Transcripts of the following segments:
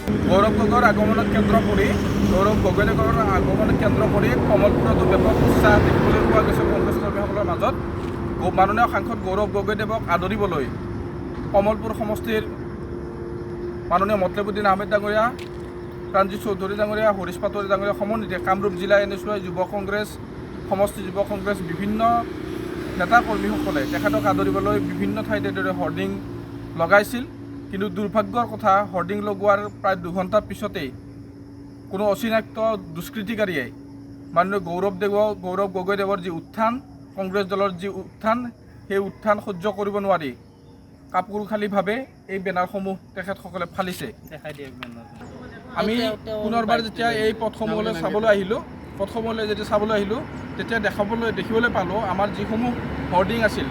গৌৰৱ গগৈৰ আগমনত কেন্দ্ৰ কৰি কমলপুৰতো ব্যাপক উৎসাহ দেখিবলৈ পোৱা গৈছে কংগ্ৰেছ কৰ্মীসকলৰ মাজত। মাননীয় সাংসদ গৌৰৱ গগৈদেৱক আদৰিবলৈ কমলপুৰ সমষ্টিৰ মাননীয় মতলেবুদ্দিন আহমেদ ডাঙৰীয়া, প্ৰাণজিৎ চৌধুৰী ডাঙৰীয়া, হৰীশ পাটোৱাৰী ডাঙৰীয়া সমন্বিতে কামৰূপ জিলা NSY যুৱ কংগ্ৰেছ, সমষ্টি যুৱ কংগ্ৰেছ বিভিন্ন নেতা কৰ্মীসকলে তেখেতক আদৰিবলৈ বিভিন্ন ঠাইত এইদৰে হৰ্ডিং লগাইছিল। কিন্তু দুৰ্ভাগ্যৰ কথা, হৰ্ডিং লগোৱাৰ প্ৰায় দুঘণ্টাৰ পিছতেই কোনো অচিনাক্ত দুষ্কৃতিকাৰীয়ে মাননীয় গৌৰৱ গগৈদেৱৰ যি উত্থান, কংগ্ৰেছ দলৰ যি উত্থান, সেই উত্থান সহ্য কৰিব নোৱাৰি কাপুৰুষালীভাৱে এই বেনাৰসমূহ তেখেতসকলে ফালিছে। আমি পুনৰবাৰ যেতিয়া এই পথসমূহলৈ চাবলৈ আহিলোঁ তেতিয়া দেখিবলৈ পালোঁ আমাৰ যিসমূহ হৰ্ডিং আছিল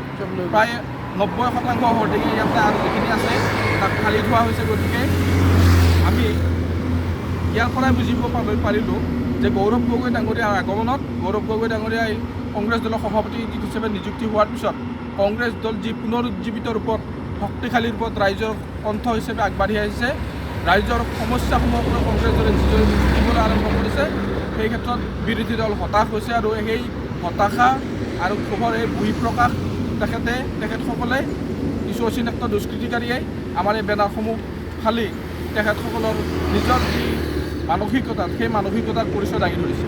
প্ৰায় 90% হৰ্ডিঙে ইয়াতে আৰু যিখিনি আছে তাক ফালি থোৱা হৈছে। গতিকে আমি ইয়াৰ পৰাই বুজিব পাৰিলোঁ যে গৌৰৱ গগৈ ডাঙৰীয়াৰ আগমনত গৌৰৱ গগৈ ডাঙৰীয়াই কংগ্ৰেছ দলৰ সভাপতি হিচাপে নিযুক্তি হোৱাৰ পিছত কংগ্ৰেছ দল যি পুনৰুজ্জীৱিত ৰূপত শক্তিশালী ৰূপত ৰাইজৰ কণ্ঠ হিচাপে আগবাঢ়ি আহিছে, ৰাইজৰ সমস্যাসমূহক লৈ কংগ্ৰেছ দলে যিদৰে লিখিবলৈ আৰম্ভ কৰিছে, সেই ক্ষেত্ৰত বিৰোধী দল হতাশ হৈছে আৰু সেই হতাশা আৰু ক্ষোভৰ এই বহিঃপ্ৰকাশ তেখেতসকলে কিছু অচিনাক্ত দুষ্কৃতিকাৰীয়ে আমাৰ এই বেনাৰসমূহ ফালি তেখেতসকলৰ নিজৰ যি মানসিকতা, সেই মানসিকতাৰ পৰিচয় দাঙি ধৰিছে।